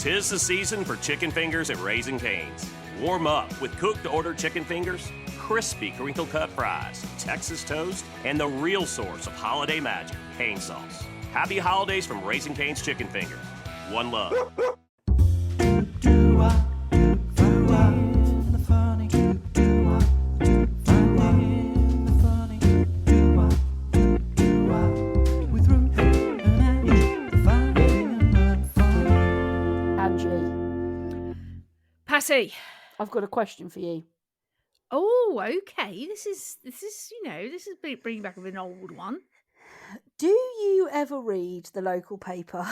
'Tis the season for chicken fingers at Raising Cane's. Warm up with cooked-to-order chicken fingers, crispy crinkle-cut fries, Texas toast, and the real source of holiday magic, cane sauce. Happy holidays from Raising Cane's Chicken Fingers. One love. Patty, I've got a question for you. Oh, okay. This is bringing back an old one. Do you ever read the local paper?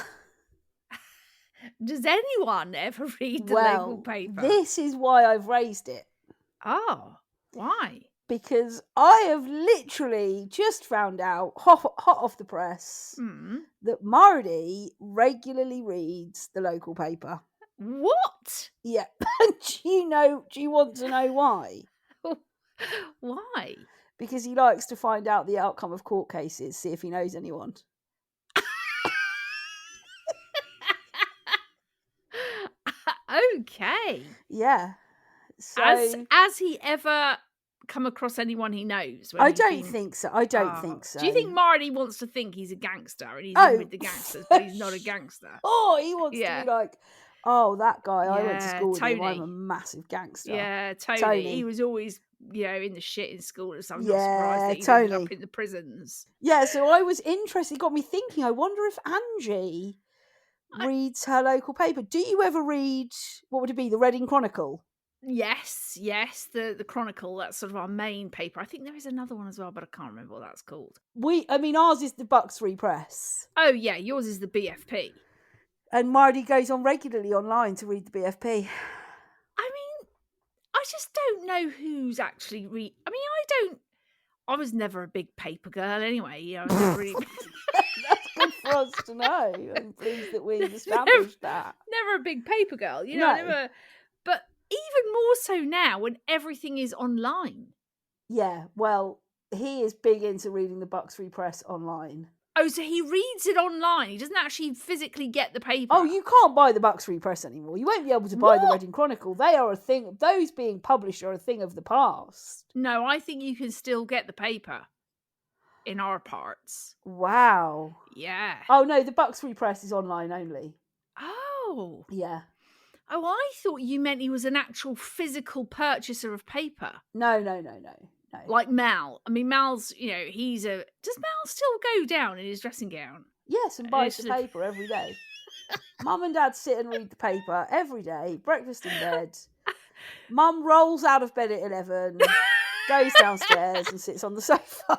Does anyone ever read the local paper? This is why I've raised it. Oh, why? Because I have literally just found out, hot off the press, that Marty regularly reads the local paper. What? Yeah. Do you want to know why? Why? Because he likes to find out the outcome of court cases, see if he knows anyone. Okay. Yeah. So has he ever come across anyone he knows? I don't think so. I don't think so. Do you think Marty wants to think he's a gangster and he's in with the gangsters, but he's not a gangster? Oh, he wants to be like, oh, that guy, I went to school with him, Tony. I'm a massive gangster. Yeah, Tony. He was always, in the shit in school or something. I'm not surprised that he ended up in the prisons. Yeah, so I was interested. It got me thinking, I wonder if Ange reads her local paper. Do you ever read, what would it be, the Reading Chronicle? Yes, the Chronicle. That's sort of our main paper. I think there is another one as well, but I can't remember what that's called. Ours is the Bucks Free Press. Oh yeah, yours is the BFP. And Marty goes on regularly online to read the BFP. I mean, I just don't know who's actually I was never a big paper girl anyway. I was never really... That's good for us to know. I'm pleased that we've established that. Never a big paper girl, never. But even more so now when everything is online. Yeah, well, he is big into reading the Bucks Free Press online. Oh, so he reads it online. He doesn't actually physically get the paper. Oh, you can't buy the Bucks Free Press anymore. You won't be able to buy the Reading Chronicle. They are a thing. Those being published are a thing of the past. No, I think you can still get the paper in our parts. Wow. Yeah. Oh, no, the Bucks Free Press is online only. Oh. Yeah. Oh, I thought you meant he was an actual physical purchaser of paper. No. Like Mal. I mean, Mal's, does Mal still go down in his dressing gown? Yes, and buys the paper every day. Mum and Dad sit and read the paper every day, breakfast in bed. Mum rolls out of bed at 11, goes downstairs and sits on the sofa.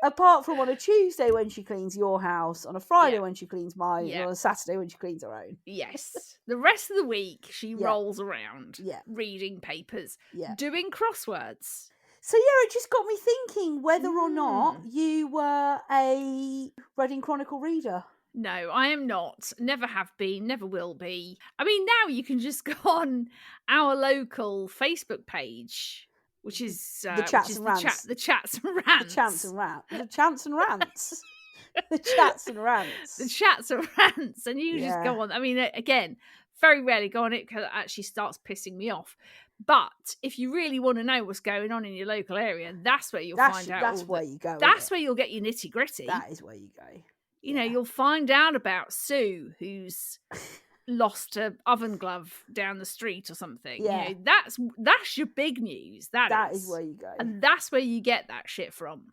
Apart from on a Tuesday when she cleans your house, on a Friday when she cleans mine, and on a Saturday when she cleans her own. Yes. The rest of the week, she rolls around reading papers, doing crosswords. So, it just got me thinking whether or not you were a Reading Chronicle reader. No, I am not. Never have been, never will be. I mean, now you can just go on our local Facebook page, which is the Chats and Rants. The Chats and Rants. The Chats and Rants. The Chats and Rants. The Chats and Rants. The Chats and Rants. And you just go on. I mean, again, very rarely go on it because it actually starts pissing me off. But if you really want to know what's going on in your local area, that's where you'll find out. That's where you go. That's where you'll get your nitty gritty. That is where you go. You'll find out about Sue, who's lost an oven glove down the street or something. Yeah. That's your big news. That is where you go. And that's where you get that shit from.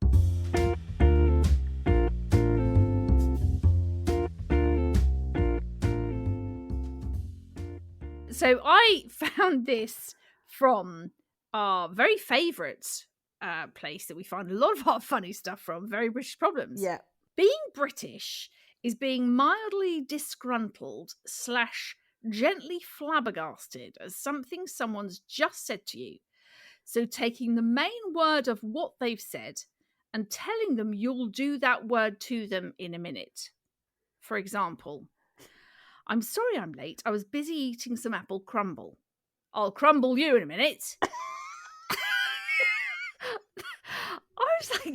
So I found this from our very favourite place that we find a lot of our funny stuff from, Very British Problems. Yeah. Being British is being mildly disgruntled / gently flabbergasted at something someone's just said to you. So taking the main word of what they've said and telling them you'll do that word to them in a minute. For example, I'm sorry I'm late. I was busy eating some apple crumble. I'll crumble you in a minute. I was like,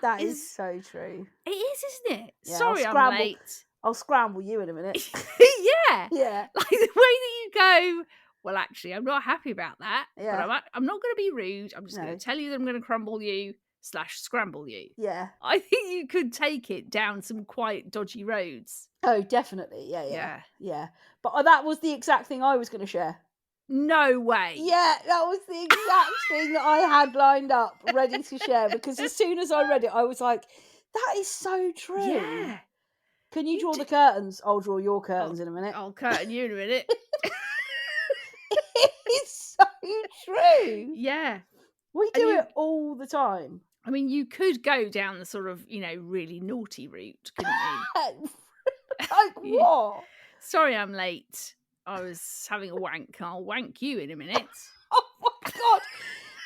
that is so true. It is, isn't it? Yeah, sorry I'm late. I'll scramble you in a minute. Yeah. Yeah. Like the way that you go, well, actually, I'm not happy about that. Yeah. But I'm not going to be rude. I'm just No. going to tell you that I'm going to crumble you / scramble you. Yeah. I think you could take it down some quite dodgy roads. Oh, definitely. Yeah. Yeah. Yeah. But that was the exact thing I was going to share. No way. Yeah, that was the exact thing that I had lined up, ready to share. Because as soon as I read it, I was like, that is so true. Yeah. Can you draw the curtains? I'll draw your curtains in a minute. I'll curtain you in a minute. It's so true. Yeah. We do it all the time. I mean, you could go down the sort of, really naughty route, couldn't you? Like what? Sorry I'm late. I was having a wank. I'll wank you in a minute. Oh my God.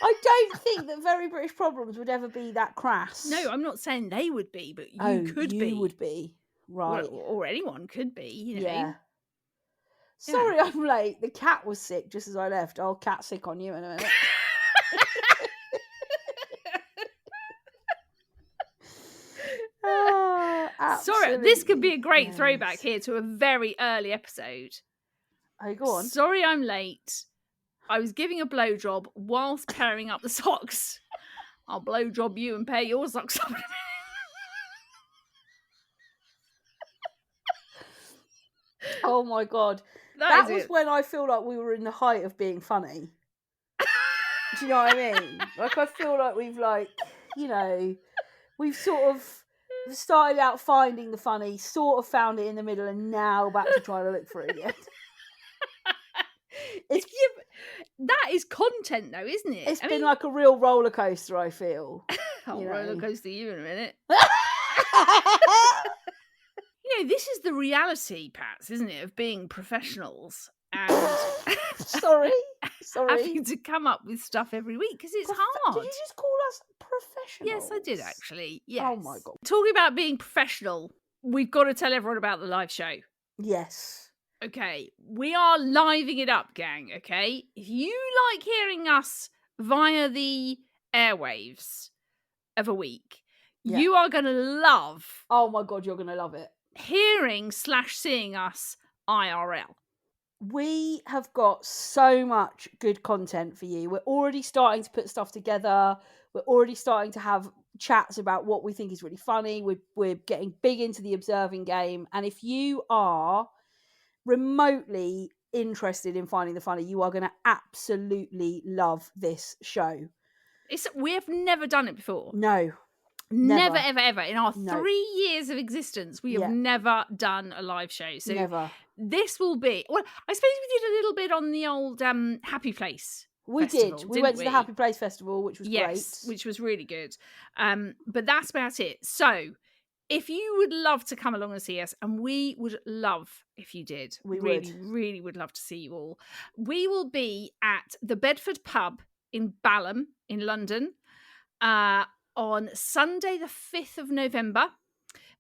I don't think that Very British Problems would ever be that crass. No, I'm not saying they would be, but you could be. You would be. Right. Well, or anyone could be, Yeah. Sorry I'm late. The cat was sick just as I left. I'll cat sick on you in a minute. Sorry, this could be a great throwback here to a very early episode. Oh, go on. Sorry I'm late. I was giving a blowjob whilst pairing up the socks. I'll blowjob you and pair your socks up. Oh my God. That was when I feel like we were in the height of being funny. Do you know what I mean? Like, I feel like we've sort of started out finding the funny, sort of found it in the middle, and now back to trying to look for it again. That is content, though, isn't it? It's been like a real roller coaster, I feel. I'll roller coaster you in a minute. This is the reality, Pats, isn't it, of being professionals and sorry, having to come up with stuff every week because it's hard. Did you just call us professionals? Yes, I did actually. Yes. Oh my God. Talking about being professional, we've got to tell everyone about the live show. Yes. Okay, we are living it up, gang, okay? If you like hearing us via the airwaves of a week, you are going to love... Oh my God, you're going to love it. Hearing / seeing us IRL. We have got so much good content for you. We're already starting to put stuff together. We're already starting to have chats about what we think is really funny. We're getting big into the observing game. And if you are remotely interested in finding the funny, you are going to absolutely love this show. We have never done it before. No. Never, ever. In our 3 years of existence, we have never done a live show. So never. This will be... Well, I suppose we did a little bit on the old Happy Place festival, did. We went to the Happy Place Festival, which was great. Which was really good. But that's about it. So, if you would love to come along and see us, and we would love if you did. We really would love to see you all. We will be at the Bedford Pub in Balham in London on Sunday the 5th of November,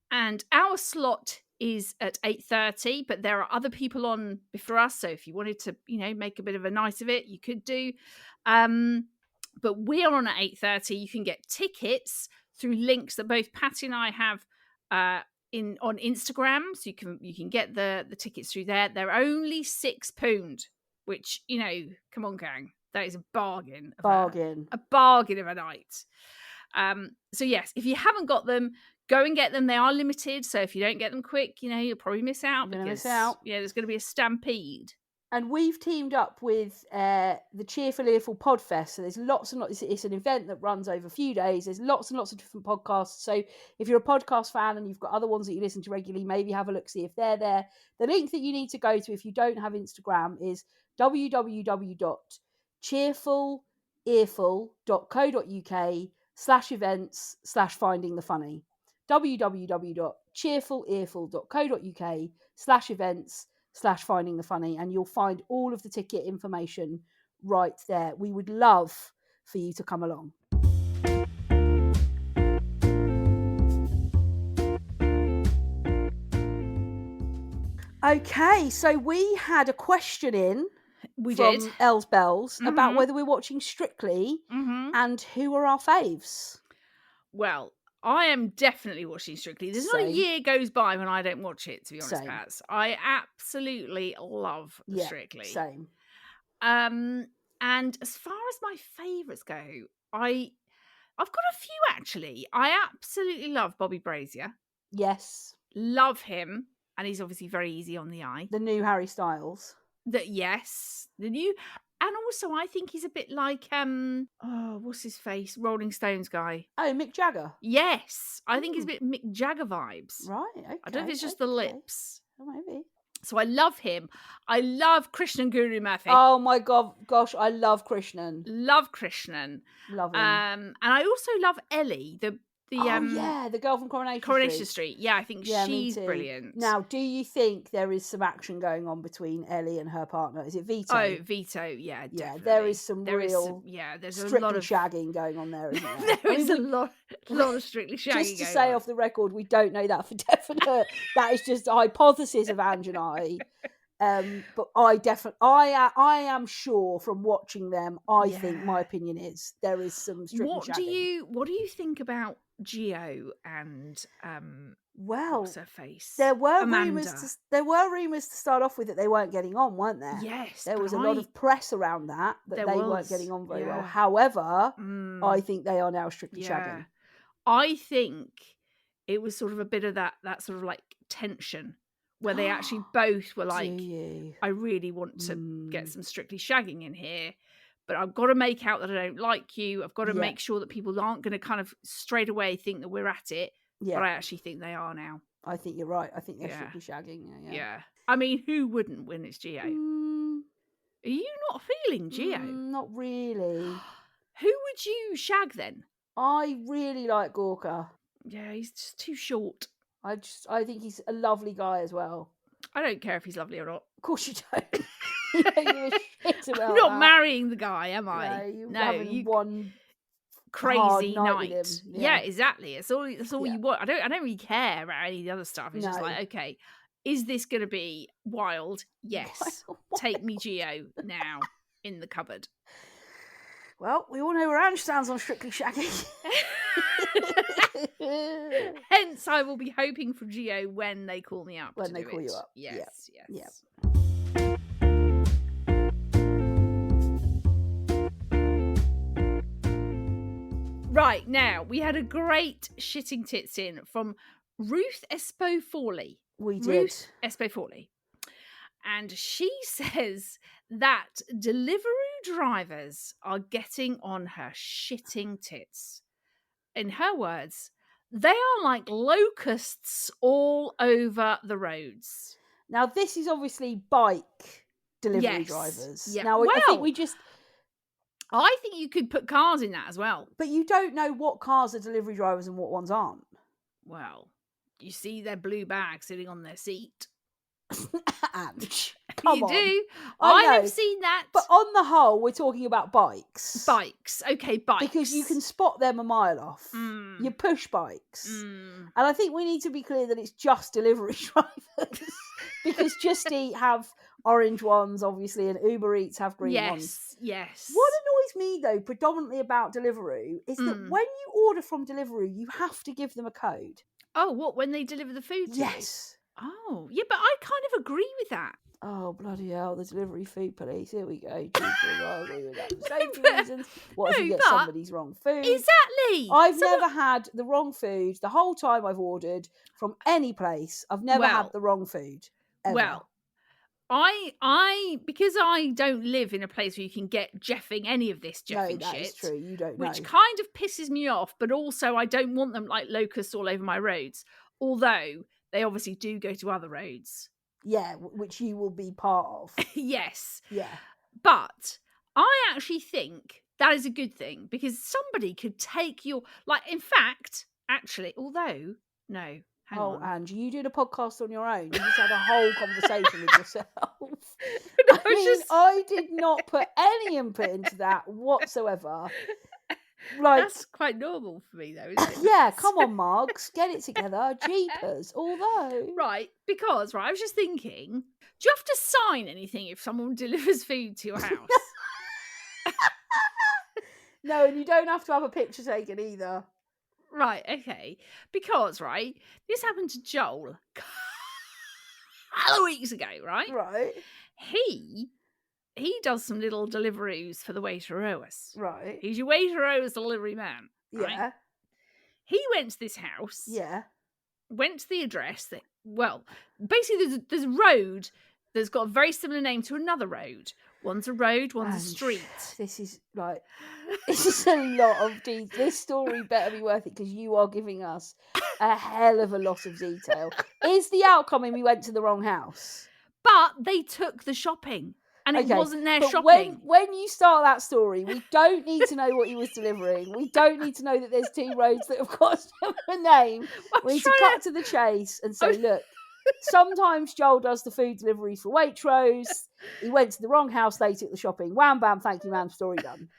and our slot is at 8:30, but there are other people on before us, so if you wanted to make a bit of a night of it, you could do, but we are on at 8:30. You can get tickets through links that both Patty and I have on Instagram, so you can get the tickets through there. They're only £6, which come on, gang, that is a bargain a bargain of a night. So yes, if you haven't got them, go and get them. They are limited, so if you don't get them quick, you'll probably miss out. There's going to be a stampede. And we've teamed up with the Cheerful Earful Podfest. So there's lots and lots. It's an event that runs over a few days. There's lots and lots of different podcasts. So if you're a podcast fan and you've got other ones that you listen to regularly, maybe have a look, see if they're there. The link that you need to go to if you don't have Instagram is www.cheerfulearful.co.uk/events/finding the funny. www.cheerfulearful.co.uk/events/finding the funny, and you'll find all of the ticket information right there. We would love for you to come along. Okay, so we had a question in from Els Bells about whether we're watching Strictly and who are our faves. Well, I am definitely watching Strictly. There's not a Same. year goes by when I don't watch it, to be honest, Same. Pats. I absolutely love Yeah, Strictly. same. And as far as my favourites go, I've got a few actually. I absolutely love Bobby Brazier. Yes. Love him. And he's obviously very easy on the eye. The new Harry Styles. Yes. The new. And also I think he's a bit like what's his face? Rolling Stones guy. Oh, Mick Jagger. Yes. I think he's a bit Mick Jagger vibes. Right, okay. I don't know if it's just the lips. Oh, maybe. So I love him. I love Krishnan Guru Murthy. Oh my gosh, I love Krishnan. Love Krishnan. Love him. And I also love Ellie, the the girl from Coronation Street. Yeah, I think she's brilliant. Now, do you think there is some action going on between Ellie and her partner? Is it Vito? Oh, Vito, yeah, definitely. Yeah, there is some there's Strictly a lot of shagging going on there, isn't there? There is a lot of Strictly shagging. Just to say off the record, we don't know that for definite. That is just a hypothesis of Ange and I. But I am sure from watching them, I think my opinion is there is some Strictly shagging. What do you think about Gio and what's her face? There were Amanda. rumours to start off with that they weren't getting on, weren't there? Yes, there was a lot of press around that they weren't getting on very well. However, I think they are now Strictly shagging. I think it was sort of a bit of that sort of like tension where they actually both were like, I really want to get some Strictly shagging in here, but I've got to make out that I don't like you. I've got to make sure that people aren't going to kind of straight away think that we're at it. Yeah. But I actually think they are now. I think you're right. I think they're Strictly shagging. Yeah. I mean, who wouldn't when it's Gio? Are you not feeling Gio? Not really. Who would you shag then? I really like Gorka. Yeah, he's just too short. I think he's a lovely guy as well. I don't care if he's lovely or not. Of course you don't. You don't give a shit about I'm not marrying the guy, am I? No, you one crazy night. With him. Yeah, exactly. That's all you want. I don't really care about any of the other stuff. It's just like, okay, is this going to be wild? Yes. Take me Gio now in the cupboard. Well, we all know where Ange stands on Strictly shagging. Hence, I will be hoping for Gio when they call me up. When they call you up. Yes. Right, now, we had a great shitting tits in from Ruth Espofoli. We did. Ruth Espofoli. And she says that Deliveroo drivers are getting on her shitting tits. In her words, they are like locusts all over the roads. Now, this is obviously bike delivery drivers. Yeah. Now, I think you could put cars in that as well. But you don't know what cars are delivery drivers and what ones aren't. Well, you see their blue bag sitting on their seat. Ange, you do. I have seen that. But on the whole, we're talking about bikes. Okay, bikes. Because you can spot them a mile off. You push bikes. And I think we need to be clear that it's just delivery drivers. Because Just Eat have orange ones, obviously, and Uber Eats have green ones. Yes. What annoys me, though, predominantly about Deliveroo, is that when you order from Deliveroo, you have to give them a code. Oh, what, when they deliver the food to you? Yes. Oh, yeah, but I kind of agree with that. Oh, bloody hell, the delivery food police. Here we go. I agree with that. For safety reasons. What if you get somebody's wrong food? Exactly. I've never had the wrong food the whole time I've ordered from any place. I've never had the wrong food. Ever. Well, I because I don't live in a place where you can get jeffing any of this jeffing shit. No, that is true. You don't know. Which kind of pisses me off, but also I don't want them like locusts all over my roads. Although they obviously do go to other roads. Yeah, which you will be part of. Yes. Yeah. But I actually think that is a good thing because somebody could take your... Like, in fact, actually, although... No, hang on. Oh, Ange, you did a podcast on your own. You just had a whole conversation with yourself. I did not put any input into that whatsoever. Like, that's quite normal for me, though, isn't it? Yeah, come on, Margs, get it together. Jeepers. Although, right, because I was just thinking, do you have to sign anything if someone delivers food to your house? No, and you don't have to have a picture taken either. Right, okay. Because, right, this happened to Joel a couple of weeks ago, right? Right. He does some little deliveries for the Waiteroas. Right. He's your Waiteroas delivery man, right? Yeah. He went to this house. Yeah. Went to the address that, well, basically there's a road that's got a very similar name to another road. One's a road, one's a Ange, street. This is like, this is a lot of detail. This story better be worth it because you are giving us a hell of a lot of detail. Is the outcome when we went to the wrong house? But they took the shopping. And it wasn't their but shopping. When you start that story, we don't need to know what he was delivering. We don't need to know that there's two roads that have got a similar name. We need to cut to the chase and say, look, sometimes Joel does the food deliveries for Waitrose. He went to the wrong house, they took the shopping. Wham, bam, thank you, ma'am, story done.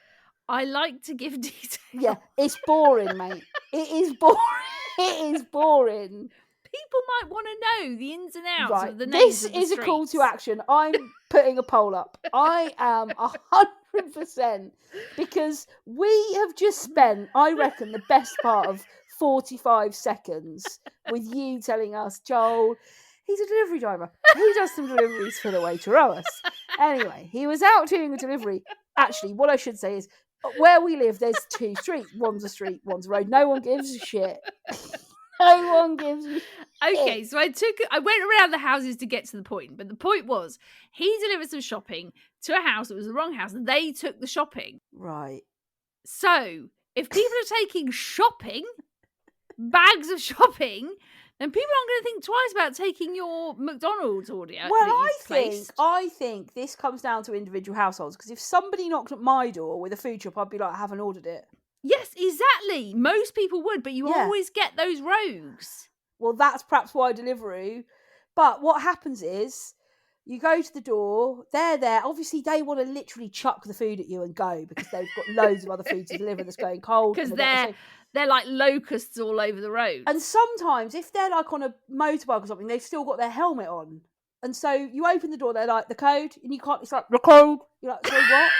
I like to give detail. Yeah, it's boring, mate. It is boring. It is boring. People might want to know the ins and outs Right. of the names This of the is streets. a call to action. I'm putting a poll up. I am 100% because we have just spent, I reckon, the best part of 45 seconds with you telling us, Joel, he's a delivery driver. He does some deliveries for the Waiteroas. Anyway, he was out doing a delivery. Actually, what I should say is, where we live, there's two streets. One's a street, one's a road. No one gives a shit. No one gives a shit. Okay, so I went around the houses to get to the point, but the point was he delivered some shopping to a house that was the wrong house, and they took the shopping. Right. So if people are taking shopping, bags of shopping, then people aren't going to think twice about taking your McDonald's order. Well, I think this comes down to individual households, because if somebody knocked at my door with a food shop, I'd be like, I haven't ordered it. Yes, exactly. Most people would, but you always get those rogues. Well, that's perhaps why Deliveroo. But what happens is, you go to the door, they're there. Obviously, they want to literally chuck the food at you and go, because they've got loads of other food to deliver that's going cold. Because they're like locusts all over the road. And sometimes, if they're like on a motorbike or something, they've still got their helmet on. And so you open the door, they're like, the code, and you can't, it's like, the code. You're like, sorry, what?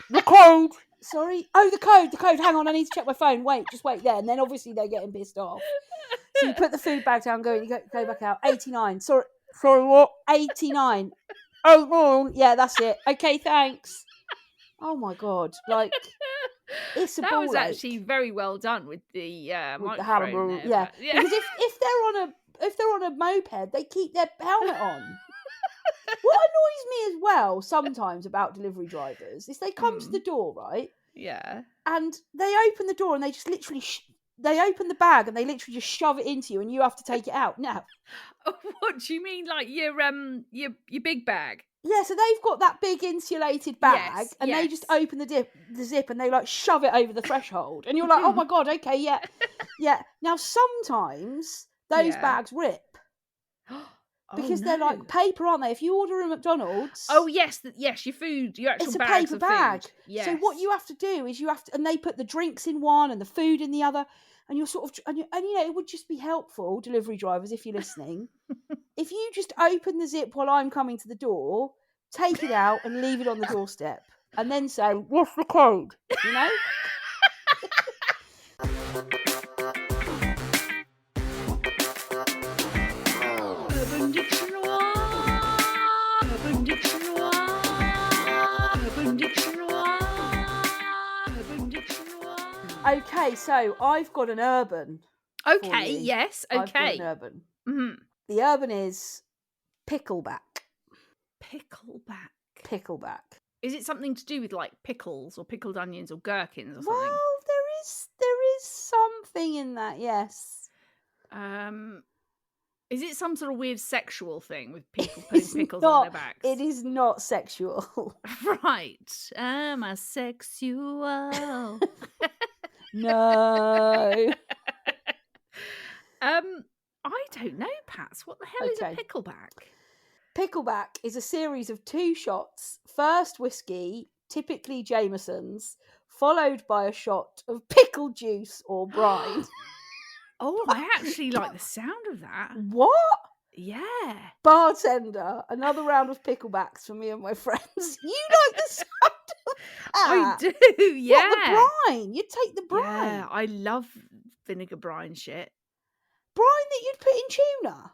the code. Sorry. Oh, the code. Hang on, I need to check my phone. Just wait there. And then obviously they're getting pissed off. So you put the food bag down, you go back out. 89. Sorry, what? 89. Oh, yeah, that's it. Okay, thanks. Oh my God. Like, it's a ball That was ache. actually very well done with the microphone. The Hannibal, there, yeah. but, yeah. Because if they're on a moped, they keep their helmet on. What annoys me as well sometimes about delivery drivers is they come to the door, right? Yeah. And they open the door and they just literally they open the bag and they literally just shove it into you and you have to take it out. Now, what do you mean, like your big bag? Yeah, so they've got that big insulated bag and they just open the zip and they like shove it over the threshold and you're like, oh my God, okay, yeah. Yeah. Now sometimes those bags rip. Because they're like paper, aren't they? If you order a McDonald's... Oh, yes, your food, your actual bags of food. It's a paper bag. Yes. So what you have to do is and they put the drinks in one and the food in the other, and you're sort of... And you know, it would just be helpful, delivery drivers, if you're listening, if you just open the zip while I'm coming to the door, take it out and leave it on the doorstep, and then say, what's the code? You know? Okay, so I've got an urban. Okay, yes, okay. I've got an urban. Mm-hmm. The urban is pickleback. Pickleback. Is it something to do with like pickles or pickled onions or gherkins or something? Well, there is something in that, yes. Is it some sort of weird sexual thing with people putting pickles on their backs? It is not sexual. Right. I'm a sexual. No. I don't know, Pats. What the hell is a pickleback? Pickleback is a series of 2 shots. First whiskey, typically Jameson's, followed by a shot of pickle juice or brine. Oh, I actually like the sound of that. What? Yeah. Bartender, another round of picklebacks for me and my friends. You like the sound of I do, yeah. What, the brine? You'd take the brine? Yeah, I love vinegar brine shit. Brine that you'd put in tuna?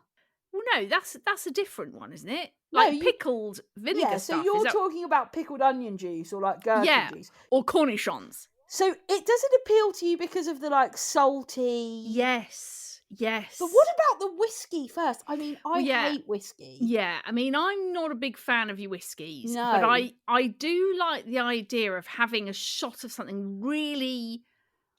Well, no, that's a different one, isn't it? No, Like pickled vinegar Yeah, stuff. so you're talking about pickled onion juice or like gherkin juice. Or cornichons. So it doesn't appeal to you because of the like salty. Yes. But what about the whiskey first? I mean, I yeah. hate whiskey. Yeah, I mean, I'm not a big fan of your whiskies, No. but I do like the idea of having a shot of something really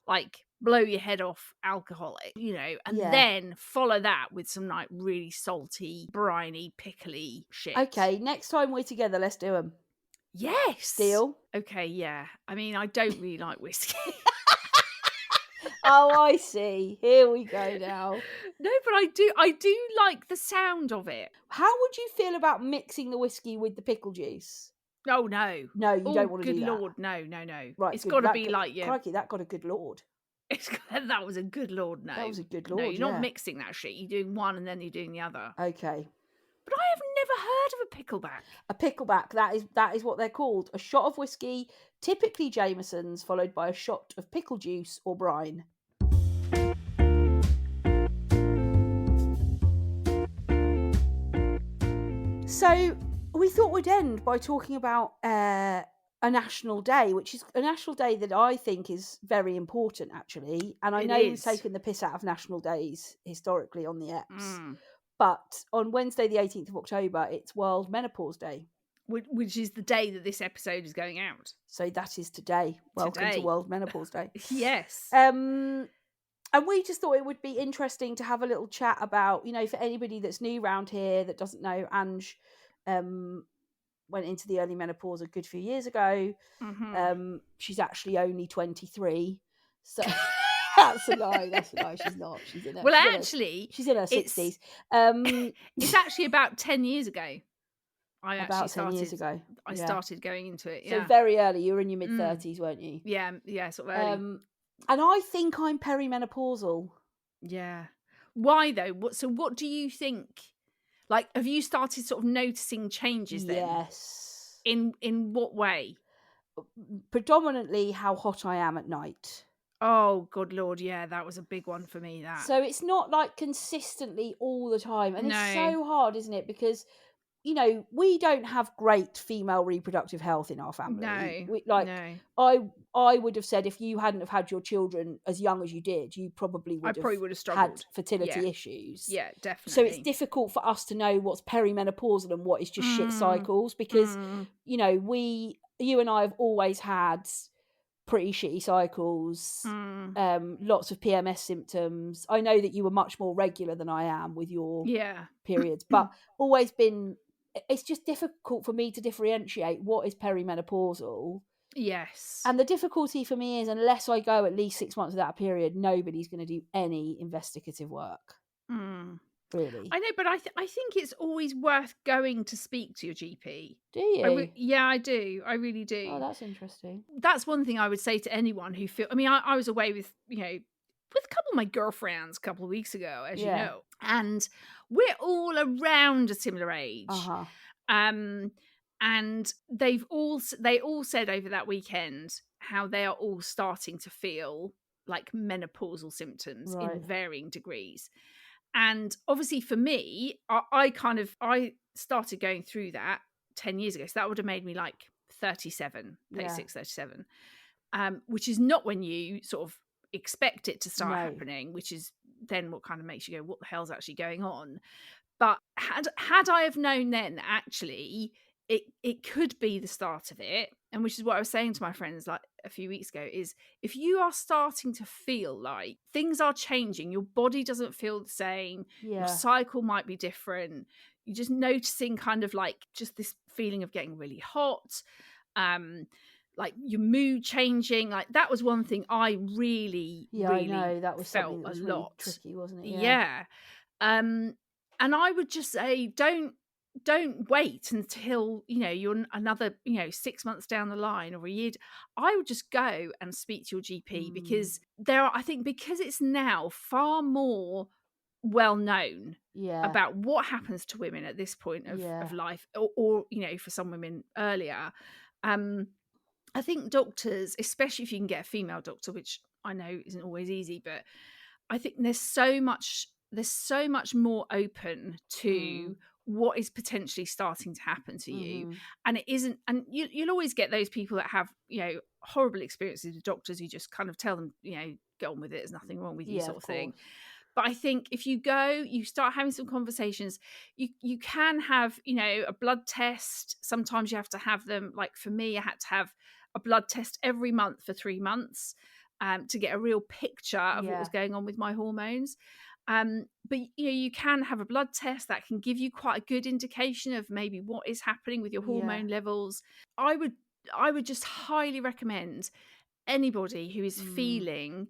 like blow your head off alcoholic, you know, and then follow that with some like really salty, briny, pickly shit. Okay, next time we're together, let's do them. Yes. Deal? Okay, yeah. I mean, I don't really like whiskey. Oh, I see. Here we go now. No, but I do like the sound of it. How would you feel about mixing the whiskey with the pickle juice? Oh, no. No, you don't want to do that. Good Lord, no. Right, it's got to be like, crikey, that got a good Lord. That was a good Lord, no. That was a good Lord, No, you're not mixing that shit. You're doing one and then you're doing the other. Okay. But I have never heard of a pickleback. A pickleback, that is what they're called. A shot of whiskey, typically Jameson's, followed by a shot of pickle juice or brine. So we thought we'd end by talking about a national day, which is a national day that I think is very important, actually. And I know we've taken the piss out of national days historically on the Eps. But on Wednesday, the 18th of October, it's World Menopause Day. Which is the day that this episode is going out. So that is today. Welcome to World Menopause Day. Yes. And we just thought it would be interesting to have a little chat about, you know, for anybody that's new around here that doesn't know, Ange went into the early menopause a good few years ago. She's actually only 23. So that's a lie. She's not. She's in her. Well, actually, she's in her 60s. It's actually about 10 years ago. I started going into it. So very early. You were in your mid 30s, weren't you? Yeah, sort of early. And I think I'm perimenopausal. Yeah. Why though? What do you think? Like, have you started sort of noticing changes then? Yes. In what way? Predominantly how hot I am at night. Oh, good Lord, yeah, that was a big one for me, that. So it's not like consistently all the time. And it's so hard, isn't it? Because, you know, we don't have great female reproductive health in our family. No. I would have said if you hadn't have had your children as young as you did, you probably would have struggled. Had fertility issues. Yeah, definitely. So it's difficult for us to know what's perimenopausal and what is just shit cycles because, you know, you and I have always had pretty shitty cycles, lots of PMS symptoms. I know that you were much more regular than I am with your periods, but always been, it's just difficult for me to differentiate what is perimenopausal. Yes. And the difficulty for me is unless I go at least 6 months without a period, nobody's going to do any investigative work. Really. I know, but I think it's always worth going to speak to your GP. Do you? Yeah, I do. I really do. Oh, that's interesting. That's one thing I would say to anyone who I was away with, with a couple of my girlfriends a couple of weeks ago, as you know, and we're all around a similar age. And they all said over that weekend how they are all starting to feel like menopausal symptoms in varying degrees. And obviously for me, I started going through that 10 years ago. So that would have made me like 37, 37, which is not when you sort of expect it to start happening, which is then what kind of makes you go, what the hell's actually going on? But had I have known then, actually, it could be the start of it. And which is what I was saying to my friends like a few weeks ago, is if you are starting to feel like things are changing, your body doesn't feel the same, your cycle might be different, you're just noticing kind of like just this feeling of getting really hot, like your mood changing, like that was one thing I really I know that was felt something that was a really lot. tricky, wasn't it? Yeah. And I would just say don't wait until you're another 6 months down the line or a year. I would just go and speak to your GP because I think because it's now far more well known about what happens to women at this point of life, or for some women earlier. I think doctors, especially if you can get a female doctor, which I know isn't always easy, but I think there's so much more open to what is potentially starting to happen to you, and it isn't. And you'll always get those people that have horrible experiences with doctors who just kind of tell them get on with it. There's nothing wrong with you, sort of thing. But I think if you start having some conversations, you can have, a blood test. Sometimes you have to have them. Like for me, I had to have a blood test every month for 3 months to get a real picture of what was going on with my hormones. But you can have a blood test that can give you quite a good indication of maybe what is happening with your hormone levels. I would just highly recommend anybody who is feeling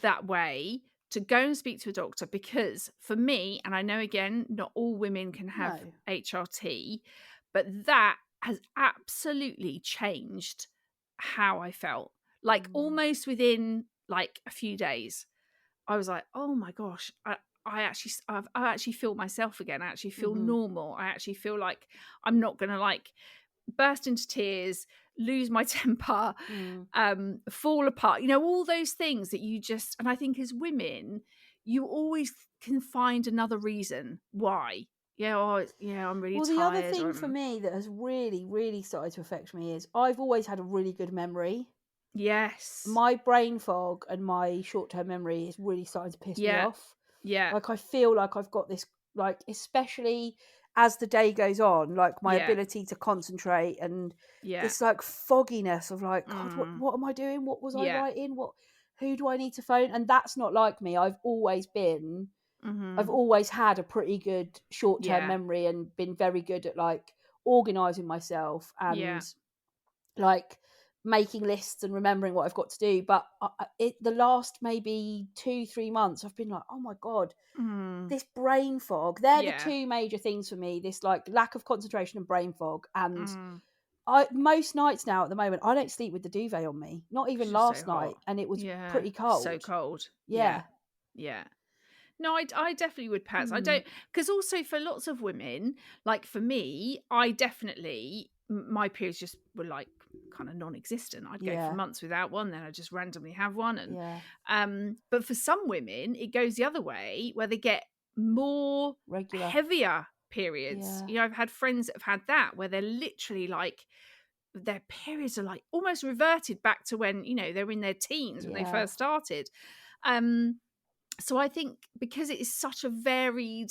that way to go and speak to a doctor, because for me, and I know again, not all women can have HRT, but that has absolutely changed how I felt. Like almost within like a few days, I was like, oh my gosh, I actually feel myself again. I actually feel normal. I actually feel like I'm not going to like burst into tears, lose my temper, fall apart, all those things that you just, and I think as women, you always can find another reason why. I'm really tired. Well, the other thing for me that has really, really started to affect me is I've always had a really good memory. Yes. My brain fog and my short-term memory is really starting to piss me off. Yeah. Like I feel like I've got this, like, especially as the day goes on, like my ability to concentrate and this like fogginess of like, God, what am I doing? What was I writing? Who do I need to phone? And that's not like me. I've always been, I've always had a pretty good short-term memory and been very good at like organising myself and like making lists and remembering what I've got to do. But the last maybe 2-3 months, I've been like, oh my God, this brain fog. They're the two major things for me, this like lack of concentration and brain fog. And most nights now at the moment, I don't sleep with the duvet on me, not even last night. And it was pretty cold. So cold. Yeah. No, I definitely would pass. I don't, because also for lots of women, like for me, I definitely, my periods just were like kind of non-existent. I'd go for months without one, then I'd just randomly have one. And but for some women, it goes the other way, where they get more regular, heavier periods. I've had friends that have had that, where they're literally like, their periods are like almost reverted back to when, they're in their teens when they first started. So I think because it is such a varied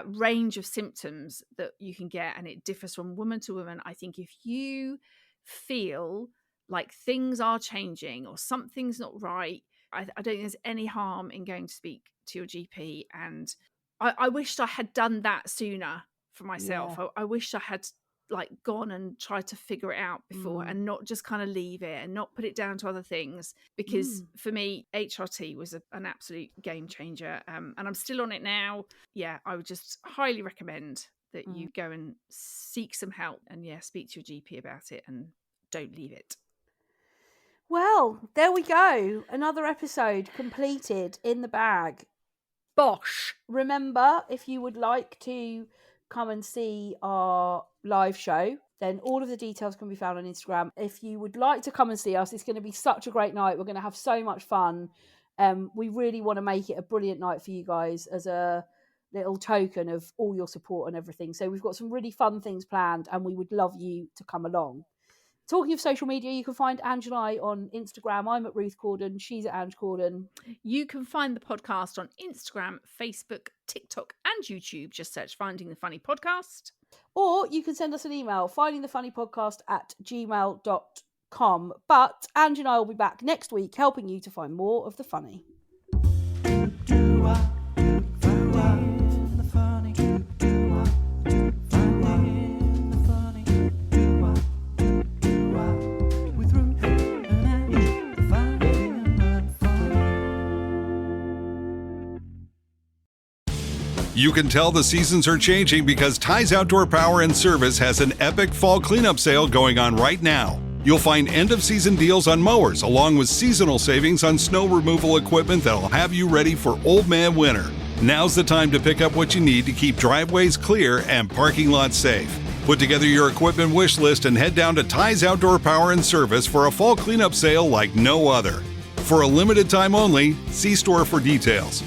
range of symptoms that you can get, and it differs from woman to woman, I think if you feel like things are changing or something's not right, I don't think there's any harm in going to speak to your GP. And I wished I had done that sooner for myself. I wished I had like gone and tried to figure it out before and not just kind of leave it and not put it down to other things, because for me HRT was an absolute game changer, and I'm still on it now. I would just highly recommend that you go and seek some help and speak to your GP about it and don't leave it. Well, there we go, another episode completed, in the bag. Bosh. Remember, if you would like to come and see our live show, then all of the details can be found on Instagram. If you would like to come and see us, it's going to be such a great night. We're going to have so much fun. We really want to make it a brilliant night for you guys as a little token of all your support and everything. So we've got some really fun things planned, and we would love you to come along. Talking of social media, you can find Ange and I on Instagram. I'm at Ruth Corden. She's at Ange Corden. You can find the podcast on Instagram, Facebook, TikTok, and YouTube. Just search Finding the Funny Podcast. Or you can send us an email, findingthefunnypodcast@gmail.com. But Ange and I will be back next week helping you to find more of the funny. You can tell the seasons are changing because Ty's Outdoor Power and Service has an epic fall cleanup sale going on right now. You'll find end-of-season deals on mowers, along with seasonal savings on snow removal equipment that'll have you ready for old man winter. Now's the time to pick up what you need to keep driveways clear and parking lots safe. Put together your equipment wish list and head down to Ty's Outdoor Power and Service for a fall cleanup sale like no other. For a limited time only, see store for details.